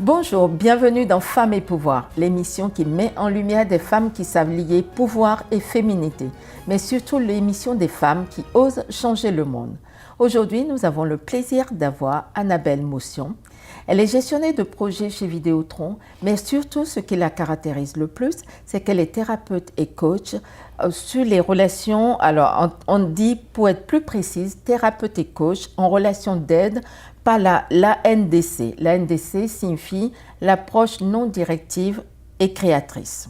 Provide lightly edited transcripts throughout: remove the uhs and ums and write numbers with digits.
Bonjour, bienvenue dans Femmes et Pouvoir, l'émission qui met en lumière des femmes qui savent lier pouvoir et féminité, mais surtout l'émission des femmes qui osent changer le monde. Aujourd'hui, nous avons le plaisir d'avoir Annabelle Motion. Elle est gestionnaire de projets chez Vidéotron, mais surtout ce qui la caractérise le plus, c'est qu'elle est thérapeute et coach sur les relations, alors on dit pour être plus précise, thérapeute et coach en relation d'aide par l'ANDC. L'ANDC signifie l'approche non directive et créatrice.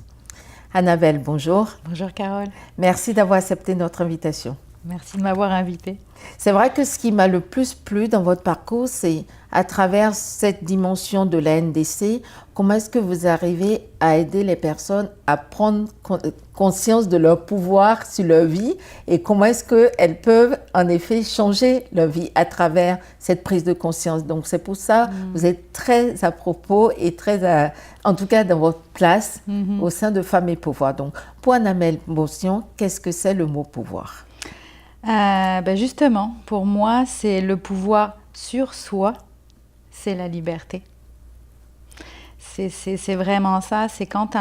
Annabelle, bonjour. Bonjour Carole. Merci d'avoir accepté notre invitation. Merci de m'avoir invitée. C'est vrai que ce qui m'a le plus plu dans votre parcours, c'est à travers cette dimension de la NDC, comment est-ce que vous arrivez à aider les personnes à prendre conscience de leur pouvoir sur leur vie et comment est-ce qu'elles peuvent en effet changer leur vie à travers cette prise de conscience. Donc c'est pour ça que vous êtes très à propos et très, en tout cas dans votre place au sein de Femmes et Pouvoir. Donc pour Annabelle Motion, qu'est-ce que c'est le mot pouvoir ? Justement, pour moi, c'est le pouvoir sur soi, c'est la liberté. C'est vraiment ça, c'est quand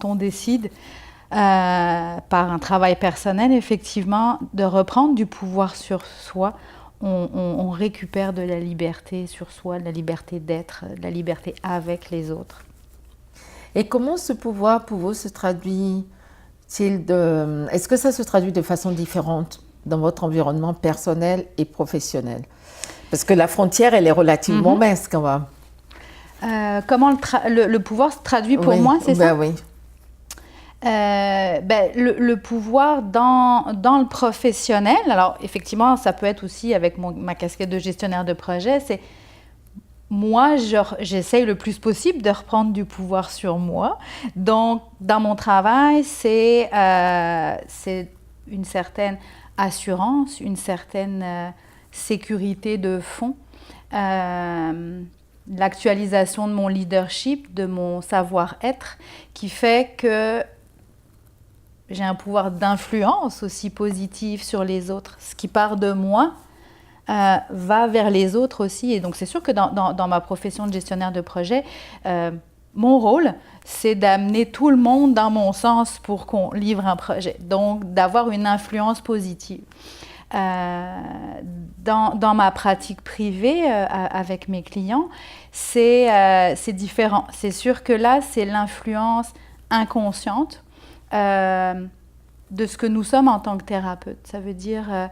on décide, par un travail personnel, effectivement, de reprendre du pouvoir sur soi, on récupère de la liberté sur soi, de la liberté d'être, de la liberté avec les autres. Et comment ce pouvoir pour vous se traduit est-ce que ça se traduit de façon différente dans votre environnement personnel et professionnel? Parce que la frontière, elle est relativement mince quand même. Comment le pouvoir se traduit pour moi, c'est ça? Oui. Le pouvoir dans le professionnel, alors effectivement, ça peut être aussi avec ma casquette de gestionnaire de projet, c'est moi, j'essaye le plus possible de reprendre du pouvoir sur moi. Donc, dans mon travail, c'est une certaine assurance, une certaine sécurité de fond, l'actualisation de mon leadership, de mon savoir-être, qui fait que j'ai un pouvoir d'influence aussi positif sur les autres. Ce qui part de moi va vers les autres aussi. Et donc, c'est sûr que dans ma profession de gestionnaire de projet, mon rôle, c'est d'amener tout le monde dans mon sens pour qu'on livre un projet. Donc, d'avoir une influence positive. Dans ma pratique privée avec mes clients, c'est différent. C'est sûr que là, c'est l'influence inconsciente de ce que nous sommes en tant que thérapeute. Ça veut dire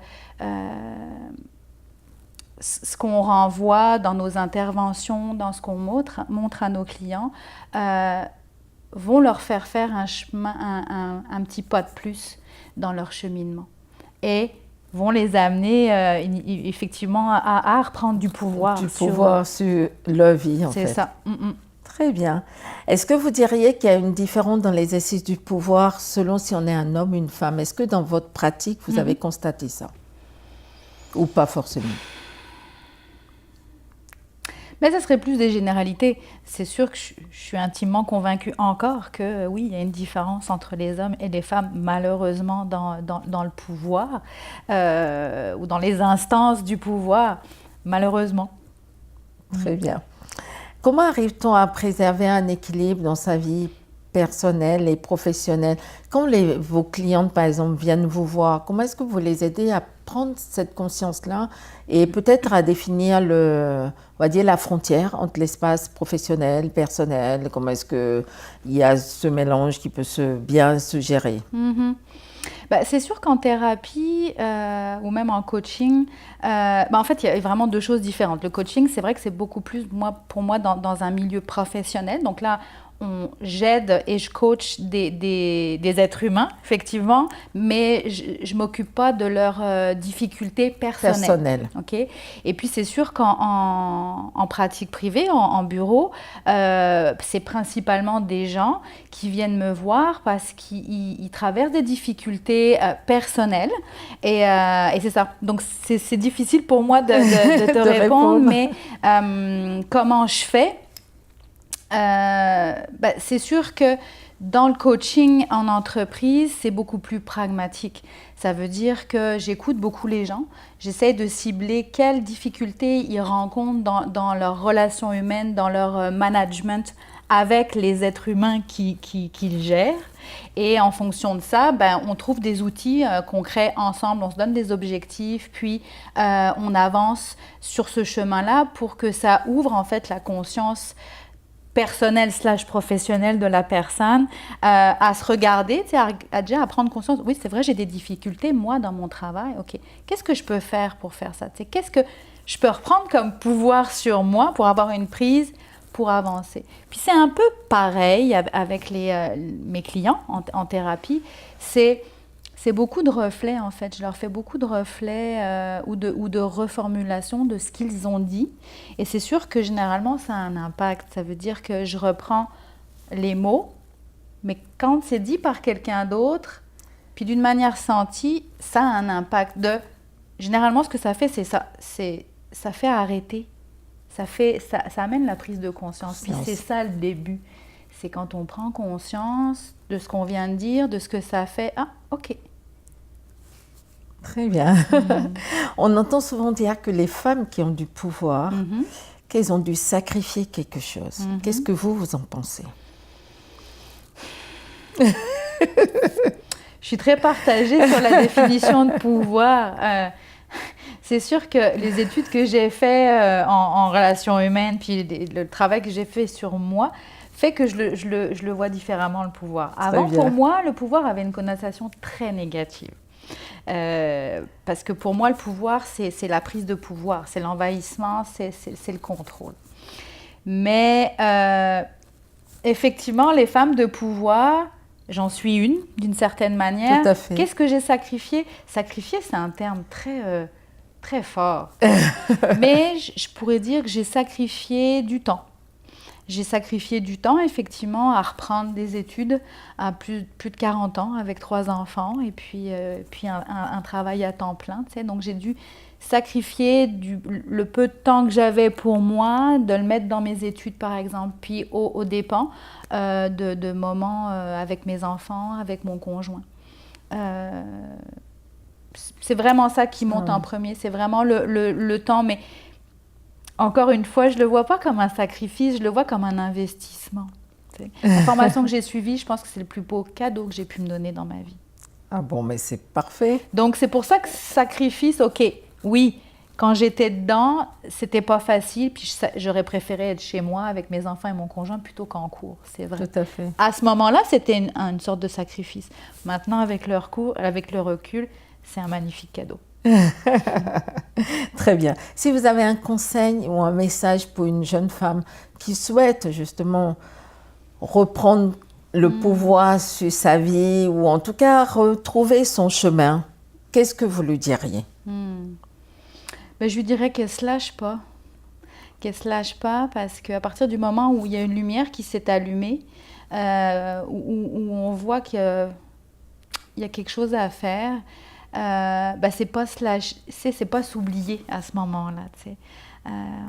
ce qu'on renvoie dans nos interventions, dans ce qu'on montre à nos clients, vont leur faire un chemin, un petit pas de plus dans leur cheminement. Et vont les amener effectivement à reprendre du pouvoir. Du pouvoir sur leur vie, en fait. C'est ça. Très bien. Est-ce que vous diriez qu'il y a une différence dans l'exercice du pouvoir selon si on est un homme ou une femme? Est-ce que dans votre pratique, vous avez constaté ça? Ou pas forcément? Mais ça serait plus des généralités. C'est sûr que je suis intimement convaincue encore que oui, il y a une différence entre les hommes et les femmes, malheureusement, dans le pouvoir ou dans les instances du pouvoir, malheureusement. Très bien. Comment arrive-t-on à préserver un équilibre dans sa vie personnelle et professionnelle? Quand vos clientes, par exemple, viennent vous voir, comment est-ce que vous les aidez à prendre cette conscience-là et peut-être à définir on va dire la frontière entre l'espace professionnel, personnel? Comment est-ce qu'il y a ce mélange qui peut bien se gérer? C'est sûr qu'en thérapie ou même en coaching, en fait, il y a vraiment deux choses différentes. Le coaching, c'est vrai que c'est beaucoup plus, pour moi, dans un milieu professionnel. Donc là, j'aide et je coach des êtres humains, effectivement, mais je ne m'occupe pas de leurs difficultés personnelles. Okay? Et puis, c'est sûr qu'en pratique privée, en bureau, c'est principalement des gens qui viennent me voir parce qu'ils traversent des difficultés personnelles. Et c'est ça. Donc, c'est difficile pour moi de te répondre, mais comment je fais? C'est sûr que Dans le coaching en entreprise, c'est beaucoup plus pragmatique. Ça veut dire que j'écoute beaucoup les gens. J'essaie de cibler quelles difficultés ils rencontrent dans leurs relations humaines, dans leur management avec les êtres humains qu'ils gèrent. Et en fonction de ça, on trouve des outils concrets ensemble, on se donne des objectifs, puis on avance sur ce chemin-là pour que ça ouvre en fait la conscience personnelle / professionnelle de la personne à se regarder, à prendre conscience. Oui, c'est vrai, j'ai des difficultés, moi, dans mon travail. OK, qu'est-ce que je peux faire pour faire ça? Qu'est-ce que je peux reprendre comme pouvoir sur moi pour avoir une prise, pour avancer? Puis c'est un peu pareil avec mes clients en thérapie. C'est beaucoup de reflets, en fait. Je leur fais beaucoup de reflets ou de reformulation de ce qu'ils ont dit. Et c'est sûr que généralement, ça a un impact. Ça veut dire que je reprends les mots, mais quand c'est dit par quelqu'un d'autre, puis d'une manière sentie, ça a un impact. Généralement, ce que ça fait, c'est ça. Ça fait arrêter. Ça amène la prise de conscience. Puis c'est ça le début. C'est quand on prend conscience de ce qu'on vient de dire, de ce que ça fait. Ah, OK. Très bien. On entend souvent dire que les femmes qui ont du pouvoir, qu'elles ont dû sacrifier quelque chose. Qu'est-ce que vous en pensez? Je suis très partagée sur la définition de pouvoir. C'est sûr que les études que j'ai faites en relations humaines, puis le travail que j'ai fait sur moi, fait que je le vois différemment, le pouvoir. Avant, pour moi, le pouvoir avait une connotation très négative. Parce que pour moi, le pouvoir, c'est la prise de pouvoir, c'est l'envahissement, c'est le contrôle. Mais effectivement, les femmes de pouvoir, j'en suis une, d'une certaine manière. Tout à fait. Qu'est-ce que j'ai sacrifié? Sacrifier, c'est un terme très fort. Mais je pourrais dire que j'ai sacrifié du temps. J'ai sacrifié du temps, effectivement, à reprendre des études à plus de 40 ans, avec 3 enfants, et puis un travail à temps plein. Tu sais. Donc, j'ai dû sacrifier le peu de temps que j'avais pour moi, de le mettre dans mes études, par exemple, puis aux dépens de moments avec mes enfants, avec mon conjoint. C'est vraiment ça qui monte en premier, c'est vraiment le temps, mais encore une fois, je ne le vois pas comme un sacrifice, je le vois comme un investissement. La formation que j'ai suivie, je pense que c'est le plus beau cadeau que j'ai pu me donner dans ma vie. Ah bon, mais c'est parfait. Donc, c'est pour ça que sacrifice, OK, oui, quand j'étais dedans, c'était pas facile, puis j'aurais préféré être chez moi avec mes enfants et mon conjoint plutôt qu'en cours, c'est vrai. Tout à fait. À ce moment-là, c'était une sorte de sacrifice. Maintenant, avec le recul, c'est un magnifique cadeau. Très bien. Si vous avez un conseil ou un message pour une jeune femme qui souhaite justement reprendre le pouvoir sur sa vie ou en tout cas retrouver son chemin, qu'est-ce que vous lui diriez? Je lui dirais qu'elle ne se lâche pas. Qu'elle ne se lâche pas parce qu'à partir du moment où il y a une lumière qui s'est allumée, où on voit qu'il y a quelque chose à faire, c'est pas se lâcher, c'est pas s'oublier à ce moment-là.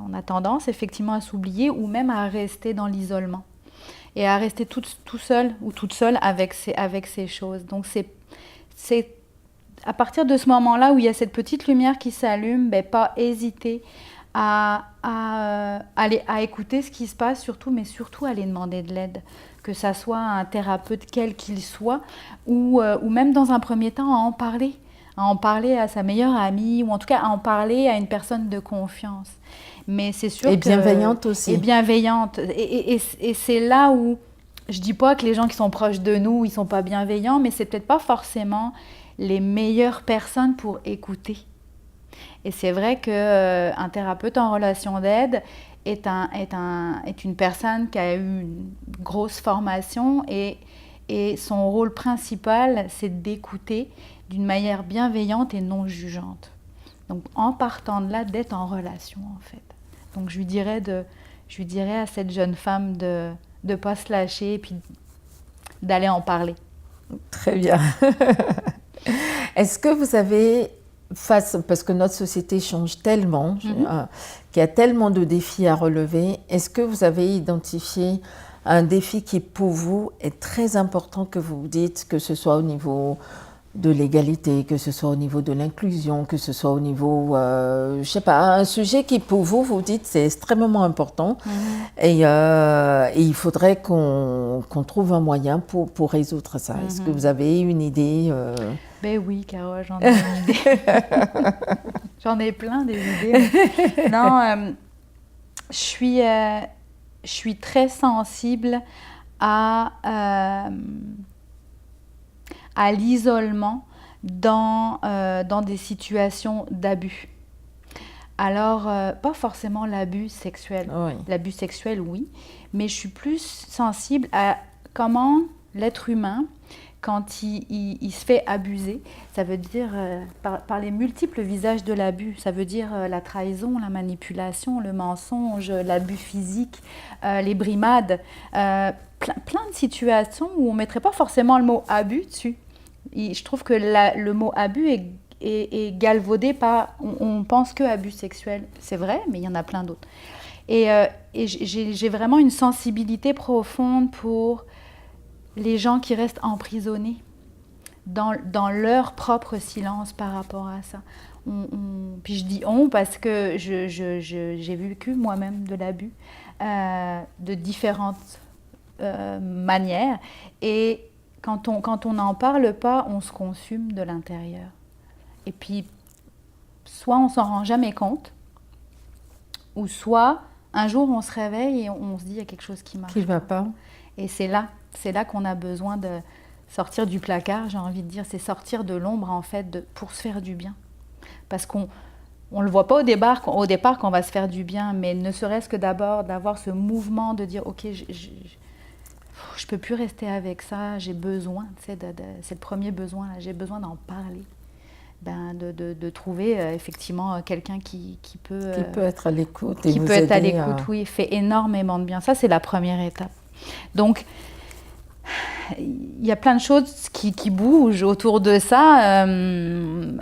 On a tendance effectivement à s'oublier ou même à rester dans l'isolement et à rester tout seul ou toute seule avec ces choses. Donc c'est à partir de ce moment-là où il y a cette petite lumière qui s'allume, pas hésiter à écouter ce qui se passe surtout, mais surtout aller demander de l'aide. Que ça soit un thérapeute quel qu'il soit ou même dans un premier temps à en parler à sa meilleure amie ou en tout cas à en parler à une personne de confiance. Mais c'est sûr bienveillante aussi. Et bienveillante. Et c'est là où je dis pas que les gens qui sont proches de nous, ils sont pas bienveillants, mais c'est peut-être pas forcément les meilleures personnes pour écouter. Et c'est vrai qu'un thérapeute en relation d'aide est une personne qui a eu une grosse formation et son rôle principal, c'est d'écouter d'une manière bienveillante et non jugeante. Donc, en partant de là, d'être en relation, en fait. Donc, je lui dirais à cette jeune femme de ne pas se lâcher et puis d'aller en parler. Très bien. Est-ce que vous avez, parce que notre société change tellement, qu'il y a tellement de défis à relever, est-ce que vous avez identifié un défi qui pour vous est très important que vous dites, que ce soit au niveau de l'égalité, que ce soit au niveau de l'inclusion, que ce soit au niveau, je sais pas, un sujet qui pour vous, vous dites c'est extrêmement important et il faudrait qu'on trouve un moyen pour résoudre ça. Est-ce que vous avez une idée Ben oui, Caro, j'en ai une idée. J'en ai plein des idées. Non, je suis très sensible à l'isolement dans des situations d'abus. Alors, pas forcément l'abus sexuel. Oui. L'abus sexuel, oui, mais je suis plus sensible à comment l'être humain, quand il se fait abuser, ça veut dire par les multiples visages de l'abus, ça veut dire la trahison, la manipulation, le mensonge, l'abus physique, les brimades, plein de situations où on ne mettrait pas forcément le mot abus dessus. Et je trouve que le mot abus est galvaudé par... On pense que abus sexuel, c'est vrai, mais il y en a plein d'autres. Et j'ai vraiment une sensibilité profonde pour les gens qui restent emprisonnés dans leur propre silence par rapport à ça. Puis je dis on parce que j'ai vécu moi-même de l'abus de différentes manières. Et quand on n'en parle pas, on se consume de l'intérieur. Et puis, soit on s'en rend jamais compte, ou soit un jour on se réveille et on se dit il y a quelque chose qui marche. Qui ne va pas. Et c'est là qu'on a besoin de sortir du placard, j'ai envie de dire, c'est sortir de l'ombre en fait pour se faire du bien. Parce qu'on ne le voit pas au départ qu'on va se faire du bien, mais ne serait-ce que d'abord d'avoir ce mouvement de dire ok, je peux plus rester avec ça, j'ai besoin, c'est le premier besoin, là, j'ai besoin d'en parler. De trouver effectivement quelqu'un qui peut être à l'écoute et qui peut être à l'écoute, oui, fait énormément de bien. Ça, c'est la première étape. Donc, il y a plein de choses qui bougent autour de ça.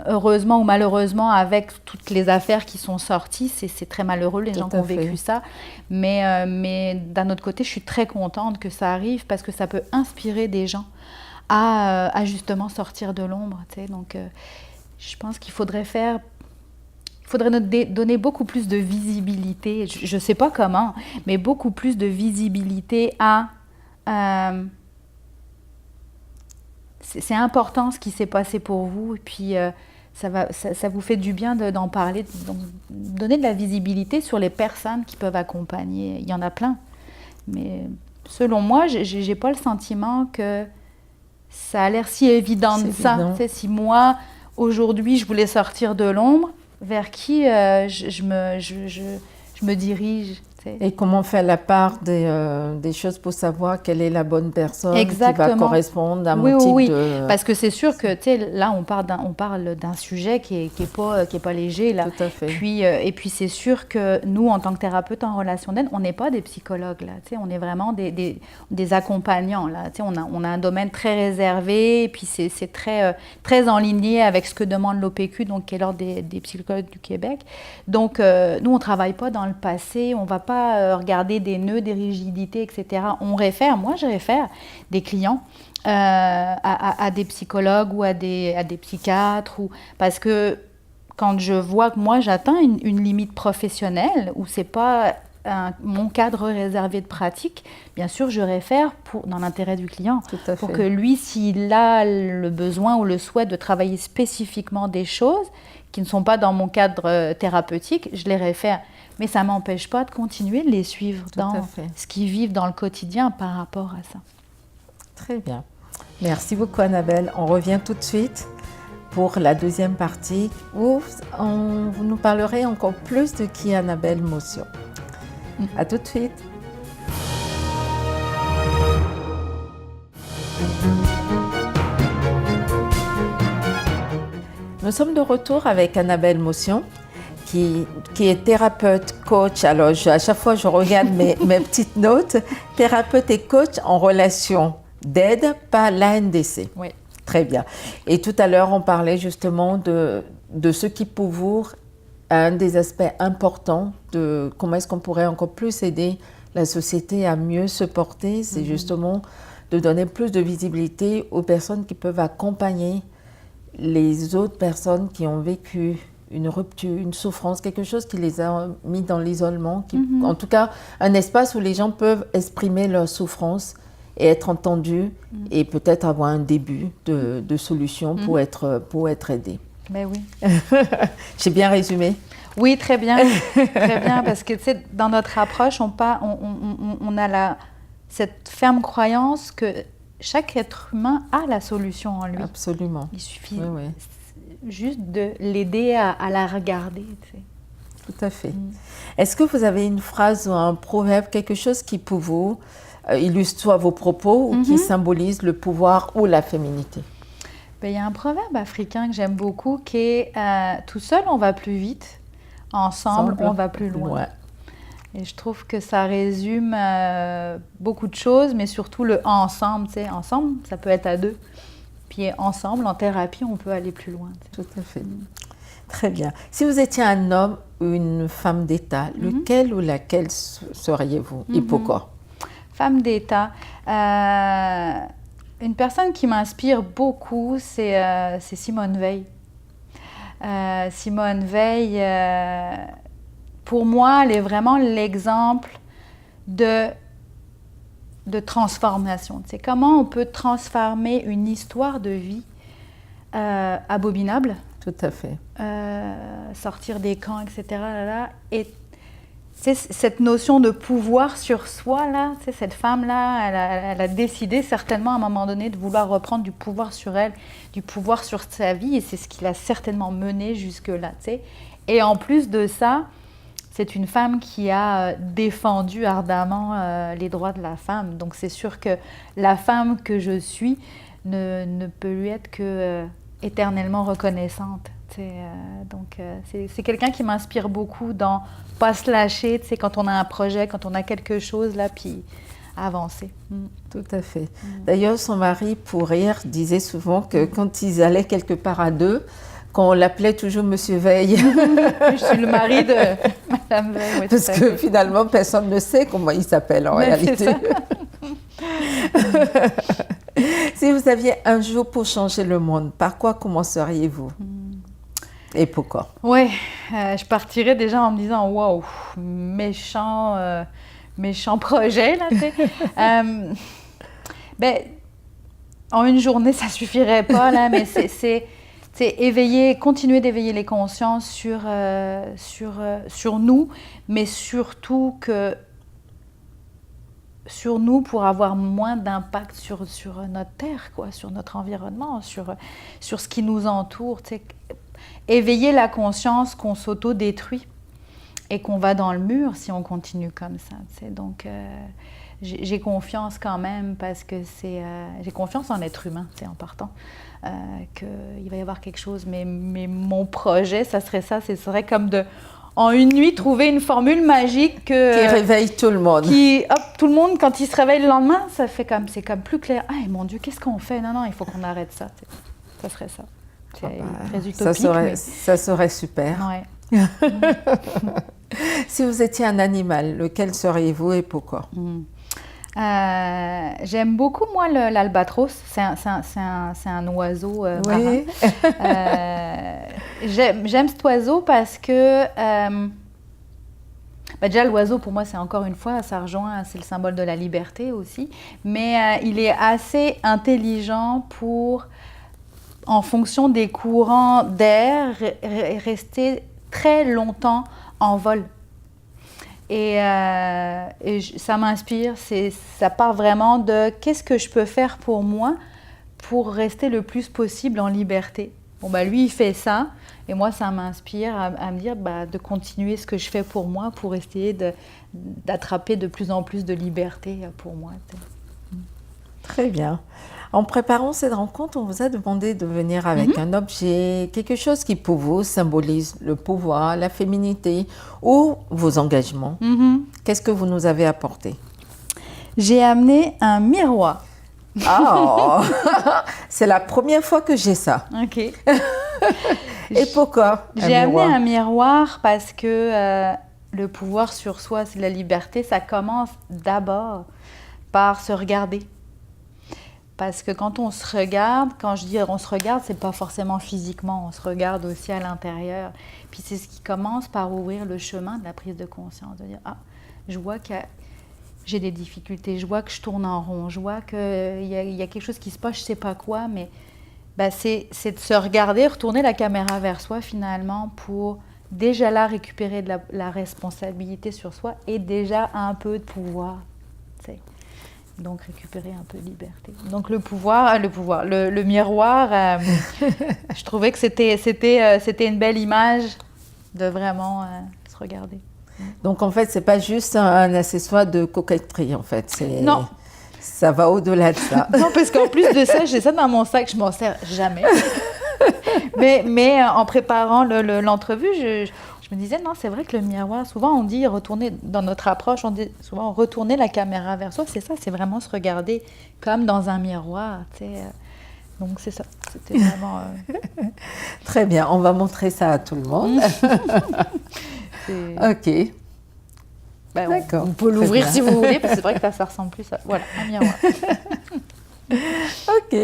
Heureusement ou malheureusement, avec toutes les affaires qui sont sorties, c'est très malheureux, les gens qui ont vécu ça. Mais d'un autre côté, je suis très contente que ça arrive parce que ça peut inspirer des gens à justement sortir de l'ombre. Tu sais. Donc, je pense qu'il faudrait donner beaucoup plus de visibilité, je ne sais pas comment, mais beaucoup plus de visibilité à... c'est important ce qui s'est passé pour vous, et puis ça vous fait du bien d'en parler, donner de la visibilité sur les personnes qui peuvent accompagner. Il y en a plein, mais selon moi, je n'ai pas le sentiment que ça a l'air si évident de ça. Tu sais, si moi... Aujourd'hui, je voulais sortir de l'ombre. Vers qui je me dirige. Et comment faire la part des choses pour savoir quelle est la bonne personne Exactement. Qui va correspondre à mon type de... Parce que c'est sûr que là, on parle d'un sujet qui est pas léger. Là. Tout à fait. Et puis, c'est sûr que nous, en tant que thérapeutes en relation d'aide, on n'est pas des psychologues. Là, on est vraiment des accompagnants. Là, on a un domaine très réservé, et puis c'est très, très en ligne avec ce que demande l'OPQ, donc, qui est l'Ordre des psychologues du Québec. Donc, nous, on ne travaille pas dans le passé, on ne va pas regarder des nœuds, des rigidités, etc. Moi je réfère des clients à des psychologues ou à des psychiatres, parce que quand je vois que moi j'atteins une limite professionnelle où c'est pas mon cadre réservé de pratique, bien sûr je réfère dans l'intérêt du client, pour que lui, s'il a le besoin ou le souhait de travailler spécifiquement des choses qui ne sont pas dans mon cadre thérapeutique, je les réfère. Mais ça ne m'empêche pas de continuer de les suivre dans ce qu'ils vivent dans le quotidien par rapport à ça. Très bien. Merci beaucoup, Annabelle. On revient tout de suite pour la deuxième partie où vous nous parlerez encore plus de qui est Annabelle Motion. À tout de suite. Nous sommes de retour avec Annabelle Motion, qui est thérapeute, coach. Alors, à chaque fois, je regarde mes petites notes. Thérapeute et coach en relation d'aide par l'ANDC. Oui. Très bien. Et tout à l'heure, on parlait justement de ce qui, pour vous, un des aspects importants de comment est-ce qu'on pourrait encore plus aider la société à mieux se porter, c'est justement de donner plus de visibilité aux personnes qui peuvent accompagner les autres personnes qui ont vécu une rupture, une souffrance, quelque chose qui les a mis dans l'isolement, en tout cas un espace où les gens peuvent exprimer leur souffrance et être entendus et peut-être avoir un début de solution pour être aidés. Ben oui. J'ai bien résumé? Oui, très bien, parce que tu sais, dans notre approche, on a cette ferme croyance que chaque être humain a la solution en lui. Absolument. Il suffit juste de l'aider à la regarder. Tu sais. Tout à fait. Est-ce que vous avez une phrase ou un proverbe, quelque chose qui pour vous illustre soit vos propos ou qui symbolise le pouvoir ou la féminité? Ben, il y a un proverbe africain que j'aime beaucoup qui est tout seul on va plus vite, ensemble on va plus loin. Ouais. Et je trouve que ça résume beaucoup de choses, mais surtout le ensemble. Tu sais, ensemble, ça peut être à deux. Puis ensemble, en thérapie, on peut aller plus loin. Tu sais. Tout à fait. Très bien. Si vous étiez un homme ou une femme d'État, lequel ou laquelle seriez-vous et pourquoi? Femme d'État. Une personne qui m'inspire beaucoup, c'est Simone Veil. Simone Veil, pour moi, elle est vraiment l'exemple de transformation. C'est comment on peut transformer une histoire de vie abominable. Tout à fait. Sortir des camps, etc. Et cette notion de pouvoir sur soi, là, cette femme-là, elle a décidé certainement à un moment donné de vouloir reprendre du pouvoir sur elle, du pouvoir sur sa vie, et c'est ce qui l'a certainement menée jusque-là. T'sais. Et en plus de ça, c'est une femme qui a défendu ardemment les droits de la femme. Donc c'est sûr que la femme que je suis ne peut lui être que éternellement reconnaissante. Donc c'est quelqu'un qui m'inspire beaucoup dans pas se lâcher, quand on a un projet, quand on a quelque chose là, puis avancer. Tout à fait. D'ailleurs, son mari, pour rire, disait souvent que quand ils allaient quelque part à deux, qu'on l'appelait toujours Monsieur Veil. Je suis le mari de Madame Veil. Oui, parce que finalement, personne ne sait comment il s'appelle en réalité. Si vous aviez un jour pour changer le monde, par quoi commenceriez-vous? Et pourquoi? Oui, je partirais déjà en me disant, waouh, méchant projet, là, tu sais. Ben, en une journée, ça suffirait pas, là, mais c'est continuer d'éveiller les consciences sur nous, mais surtout que sur nous pour avoir moins d'impact sur notre terre, quoi, sur notre environnement, sur ce qui nous entoure, tu sais. Éveiller la conscience qu'on s'auto-détruit et qu'on va dans le mur si on continue comme ça. T'sais. Donc, j'ai confiance quand même parce que j'ai confiance en l'être humain, en partant, qu'il va y avoir quelque chose. Mais mon projet, ça serait ça. Ce serait comme en une nuit, trouver une formule magique qui réveille tout le monde. Tout le monde, quand il se réveille le lendemain, c'est comme plus clair. Ah, mon Dieu, qu'est-ce qu'on fait? Non, il faut qu'on arrête ça. Ça serait ça. Très utopique, ça serait super. Ouais. Si vous étiez un animal, lequel seriez-vous et pourquoi? J'aime beaucoup, moi, l'albatros. C'est un oiseau oui. marin. J'aime cet oiseau parce que... déjà, l'oiseau, pour moi, c'est encore une fois, c'est le symbole de la liberté aussi. Mais il est assez intelligent pour... en fonction des courants d'air, rester très longtemps en vol. Et ça m'inspire, ça part vraiment de qu'est-ce que je peux faire pour moi pour rester le plus possible en liberté. Bon, lui, il fait ça, et moi, ça m'inspire à me dire de continuer ce que je fais pour moi pour essayer d'attraper de plus en plus de liberté pour moi. Très bien. En préparant cette rencontre, on vous a demandé de venir avec un objet, quelque chose qui pour vous symbolise le pouvoir, la féminité ou vos engagements. Qu'est-ce que vous nous avez apporté? J'ai amené un miroir. Oh, c'est la première fois que j'ai ça. Ok. Et pourquoi J'ai amené un miroir parce que le pouvoir sur soi, c'est la liberté, ça commence d'abord par se regarder. Parce que quand on se regarde, quand je dis on se regarde, c'est pas forcément physiquement, on se regarde aussi à l'intérieur. Puis c'est ce qui commence par ouvrir le chemin de la prise de conscience, de dire je vois que j'ai des difficultés, je vois que je tourne en rond, je vois qu'il y a quelque chose qui se passe, je sais pas quoi, mais c'est de se regarder, retourner la caméra vers soi finalement pour déjà là récupérer de la responsabilité sur soi et déjà un peu de pouvoir, t'sais. Donc récupérer un peu de liberté. Donc le miroir, je trouvais que c'était une belle image de vraiment se regarder. Donc en fait, c'est pas juste un accessoire de coquetterie en fait. Non. Ça va au-delà de ça. Non, parce qu'en plus de ça, j'ai ça dans mon sac, je m'en sers jamais. mais en préparant l'entrevue, je me disais, non, c'est vrai que le miroir, souvent on dit retourner, dans notre approche, on dit souvent retourner la caméra vers soi, c'est ça, c'est vraiment se regarder comme dans un miroir, tu sais. Donc c'est ça, c'était vraiment... Très bien, on va montrer ça à tout le monde. Ok. Ben, d'accord. On peut l'ouvrir si vous voulez, parce que c'est vrai que ça ressemble plus à... Voilà, un miroir. Ok.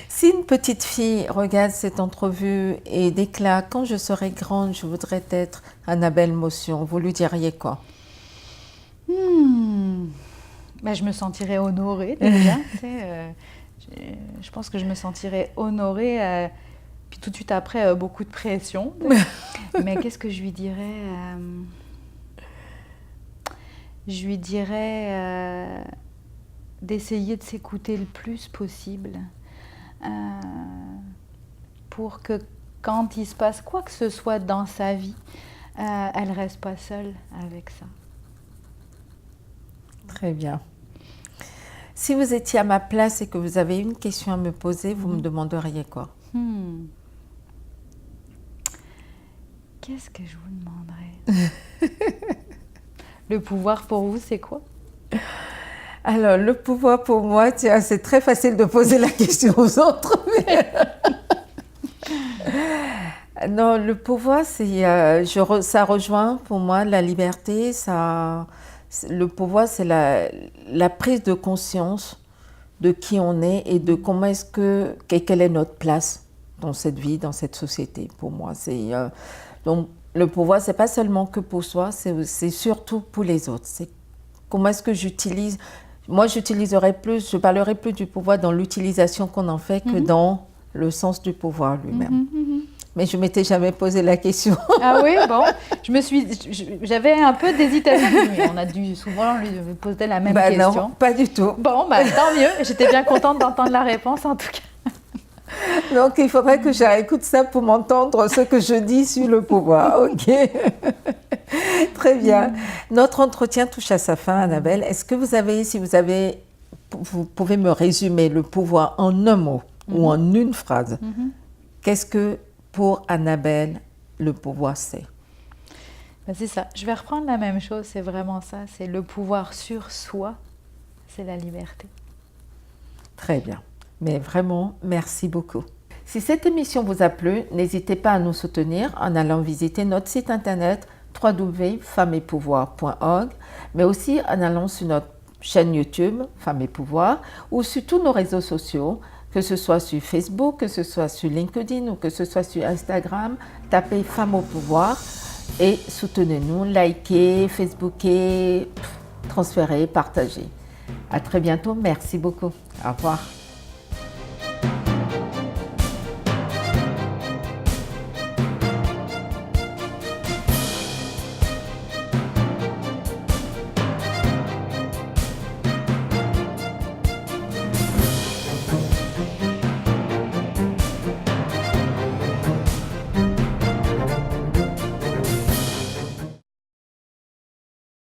Si une petite fille regarde cette entrevue et déclare « Quand je serai grande, je voudrais être Annabelle Motion », vous lui diriez quoi? Ben, je me sentirais honorée déjà. Tu sais, je pense que je me sentirais honorée, puis tout de suite après, beaucoup de pression. Mais qu'est-ce que je lui dirais? Je lui dirais d'essayer de s'écouter le plus possible pour que quand il se passe quoi que ce soit dans sa vie, elle ne reste pas seule avec ça. Très bien. Si vous étiez à ma place et que vous avez une question à me poser, vous me demanderiez quoi? Qu'est-ce que je vous demanderais? Le pouvoir pour vous, c'est quoi? Alors, le pouvoir pour moi, tiens, c'est très facile de poser la question aux autres. Non, le pouvoir, ça rejoint pour moi la liberté. Le pouvoir, c'est la prise de conscience de qui on est et de comment quelle est notre place dans cette vie, dans cette société. Pour moi, donc le pouvoir, c'est pas seulement que pour soi, c'est surtout pour les autres. C'est comment est-ce que j'utilise. Moi, je parlerai plus du pouvoir dans l'utilisation qu'on en fait que dans le sens du pouvoir lui-même. Mais je ne m'étais jamais posé la question. Ah oui, bon, j'avais un peu d'hésitation. On a dû souvent lui poser la même question. Non, pas du tout. Bon, tant mieux. J'étais bien contente d'entendre la réponse en tout cas. Donc, il faudrait que je réécoute ça pour m'entendre ce que je dis sur le pouvoir. Ok. Très bien. Notre entretien touche à sa fin, Annabelle. Est-ce que vous pouvez me résumer le pouvoir en un mot ou en une phrase? Qu'est-ce que, pour Annabelle, le pouvoir c'est? Ben c'est ça. Je vais reprendre la même chose. C'est vraiment ça. C'est le pouvoir sur soi. C'est la liberté. Très bien. Mais vraiment, merci beaucoup. Si cette émission vous a plu, n'hésitez pas à nous soutenir en allant visiter notre site internet www.femmesetpouvoir.org, mais aussi en allant sur notre chaîne YouTube Femmes et Pouvoir ou sur tous nos réseaux sociaux, que ce soit sur Facebook, que ce soit sur LinkedIn ou que ce soit sur Instagram. Tapez Femmes au Pouvoir et soutenez-nous, likez, Facebookez, transférez, partagez. À très bientôt. Merci beaucoup. Au revoir.